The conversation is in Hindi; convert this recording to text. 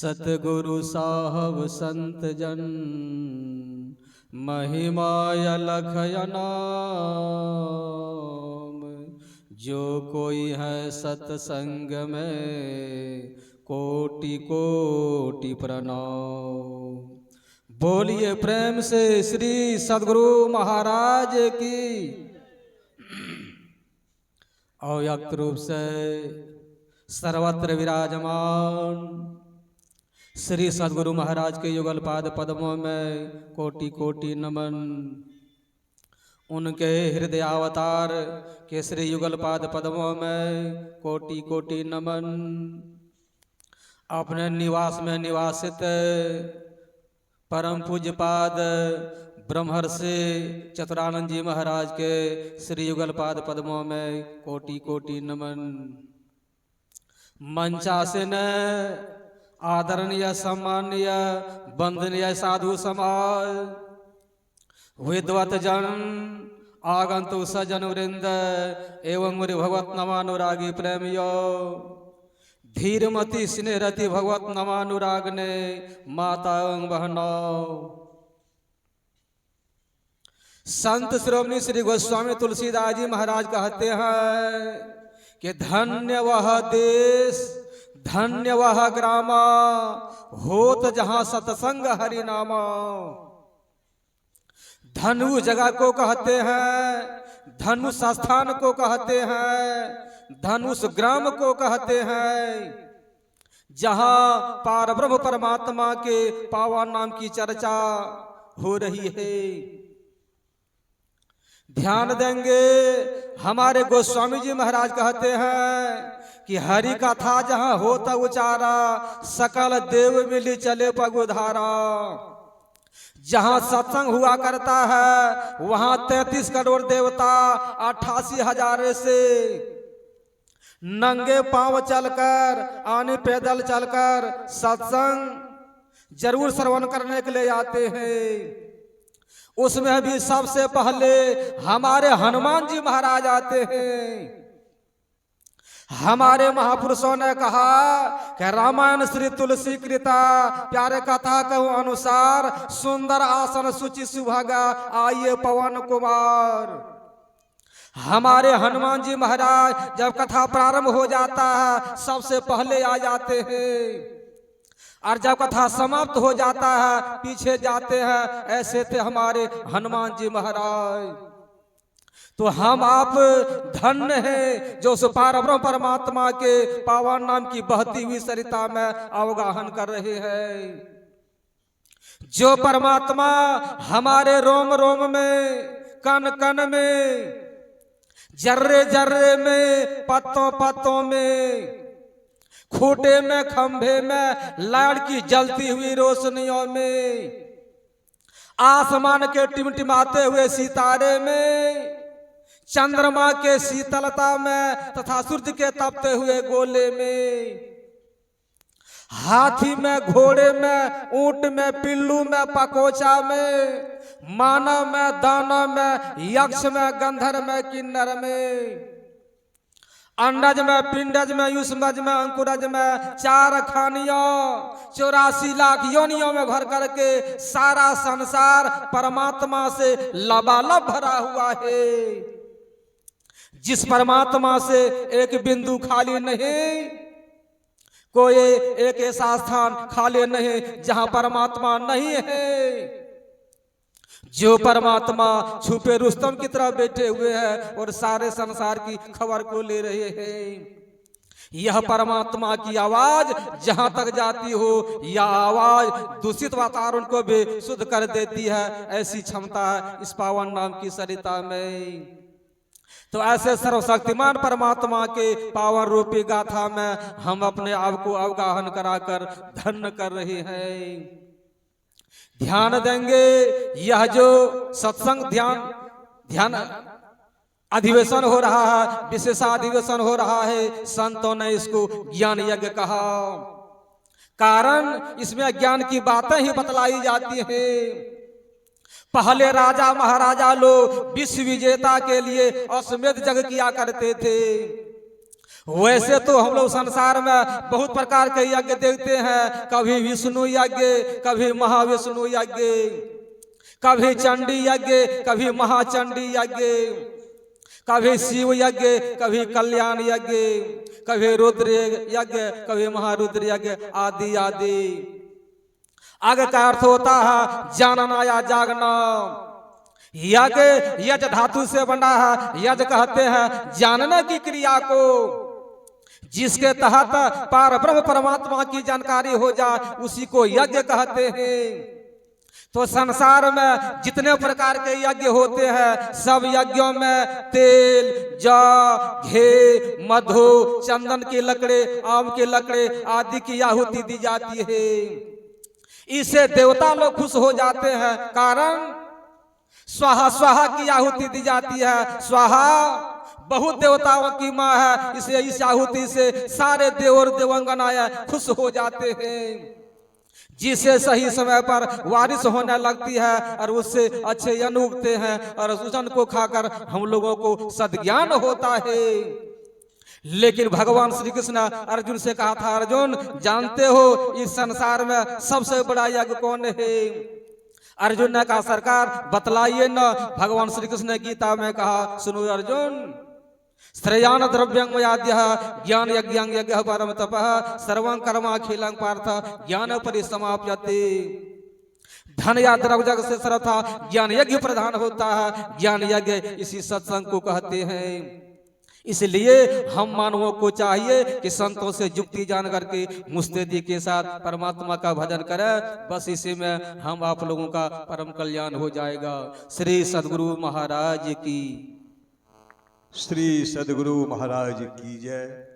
सतगुरु साहब संत जन महिमा अलख नाम। जो कोई है सत्संग में कोटि कोटि प्रणाम। बोलिए प्रेम से श्री सद्गुरु महाराज की। अव्यक्त रूप से सर्वत्र विराजमान श्री सद्गुरु महाराज के युगल पाद पद्मों में कोटि कोटि नमन। उनके हृदयावतार के श्री युगल पाद पद्मों में कोटि कोटि नमन। अपने निवास में निवासित परम पूज्य पाद ब्रह्मर्षि चतुरानंद जी महाराज के श्री युगल पाद पद्मों में कोटि कोटि नमन। मंचासन आदरणीय सम्मानीय वंदनीय साधु समाज, विद्वत जन, आगंतुक सज्जन वृंद एवं मुरि भगवत नमानुरागी प्रेमियो, धीरमती स्नेहरति भगवत नमानुरागने माता एवं बहनों। संत श्रोमणी श्री गोस्वामी तुलसीदास जी महाराज कहते हैं कि धन्य वह देश धन्य वह ग्रामा होत जहां सत्संग हरि नामा। धनु जगह को कहते हैं, धनुष स्थान को कहते हैं, धनुष ग्राम को कहते हैं, जहां पार ब्रह्म परमात्मा के पावन नाम की चर्चा हो रही है। ध्यान देंगे, हमारे गोस्वामी जी महाराज कहते हैं कि हरि कथा जहां होता उचारा सकल देव मिली चले पगुधारा। जहां सत्संग हुआ करता है वहां 33 करोड़ देवता 88,000 से नंगे पांव चलकर आने पैदल चलकर सत्संग जरूर श्रवण करने के लिए आते हैं। उसमें भी सबसे पहले हमारे हनुमान जी महाराज आते हैं। हमारे महापुरुषों ने कहा कि रामायण श्री तुलसी कृता प्यारे कथा कहूँ अनुसार सुंदर आसन सुचि सुभगा आइए पवन कुमार। हमारे हनुमान जी महाराज जब कथा प्रारंभ हो जाता है सबसे पहले आ जाते हैं और जब कथा समाप्त हो जाता है पीछे जाते हैं। ऐसे थे हमारे हनुमान जी महाराज। तो हम आप धन्य हैं जो उस पार ब्रह्म परमात्मा के पावन नाम की बहती हुई सरिता में अवगाहन कर रहे हैं। जो परमात्मा हमारे रोम रोम में, कन कन में, जर्रे जर्रे में, पत्तों पत्तों में, खूंटे में, खंभे में, लाइट की जलती हुई रोशनियों में, आसमान के टिमटिमाते हुए सितारे में, चंद्रमा के शीतलता में तथा सूर्य के तपते हुए गोले में, हाथी में, घोड़े में, ऊंट में, पिल्लू में, पकोचा में, मानव में, दानव में, यक्ष में, गंधर्व में, किन्नर में, अंडज में, पिंडज में, युष्मज में, अंकुरज में, 4 खानियों 84 लाख योनियों में भर करके सारा संसार परमात्मा से लबालब भरा हुआ है। जिस परमात्मा से एक बिंदु खाली नहीं, कोई एक ऐसा स्थान खाली नहीं जहां परमात्मा नहीं है। जो परमात्मा छुपे रुस्तम की तरह बैठे हुए हैं और सारे संसार की खबर को ले रहे हैं। यह परमात्मा की आवाज जहां तक जाती हो यह आवाज दूषित वातावरण को भी शुद्ध कर देती है। ऐसी क्षमता है इस पावन नाम की सरिता में। तो ऐसे सर्वशक्तिमान परमात्मा के पावन रूपी गाथा में हम अपने आप को अवगाहन कराकर धन्य कर रहे हैं। ध्यान देंगे, यह जो सत्संग ध्यान अधिवेशन हो रहा है, विशेषाधिवेशन हो रहा है, संतों ने इसको ज्ञान यज्ञ कहा। कारण इसमें ज्ञान की बातें ही बतलाई जाती हैं। पहले राजा महाराजा लोग विश्व विजेता के लिए अश्वमेध यज्ञ किया करते थे। वैसे तो हम लोग संसार में बहुत प्रकार के यज्ञ देखते हैं, कभी विष्णु यज्ञ, कभी महाविष्णु यज्ञ, कभी चंडी यज्ञ, कभी महाचंडी यज्ञ, कभी शिव यज्ञ, कभी कल्याण यज्ञ, कभी रुद्र यज्ञ, कभी महारुद्र यज्ञ, आदि आदि। आगे का अर्थ होता है जानना या जागना। यज्ञ यज धातु से बना है। यज कहते हैं जानने की क्रिया को, जिसके तहत पार ब्रह्म परमात्मा की जानकारी हो जाए, उसी को यज्ञ कहते हैं। तो संसार में जितने प्रकार के यज्ञ होते हैं, सब यज्ञों में तेल, जौ, घी, मधु, चंदन की लकड़े, आम के लकड़े आदि की आहुति दी जाती है। इससे देवता लोग खुश हो जाते हैं, कारण स्वाहा स्वाहा की आहुति दी जाती है। स्वाहा बहुत देवताओं की माँ है, इसलिए इस आहुति से सारे देव और देवांगनाएं खुश हो जाते हैं, जिसे सही समय पर बारिश होने लगती है और उससे अच्छे अन्न उगते हैं और उस अन्न को खाकर हम लोगों को सद्ज्ञान होता है। लेकिन भगवान श्री कृष्ण अर्जुन से कहा था, अर्जुन जानते हो इस संसार में सबसे बड़ा यज्ञ कौन है? अर्जुन ने कहा, सरकार बतलाइए न। भगवान श्री कृष्ण ने गीता में कहा, सुनो अर्जुन, श्रेयान द्रव्यं मयाद्यः ज्ञान यज्ञं यज्ञः परम तपः सर्वं कर्माखिलं पार्थ ज्ञान परिसमाप्यते। धन या द्रव्य से सर्वथा ज्ञान यज्ञ प्रधान होता है। ज्ञान यज्ञ इसी सत्संग को कहते हैं। इसलिए हम मानवों को चाहिए कि संतों से युक्ति जान करके मुस्तैदी के साथ परमात्मा का भजन करें। बस इसी में हम आप लोगों का परम कल्याण हो जाएगा। श्री सद्गुरु महाराज की, श्री सद्गुरु महाराज की जय।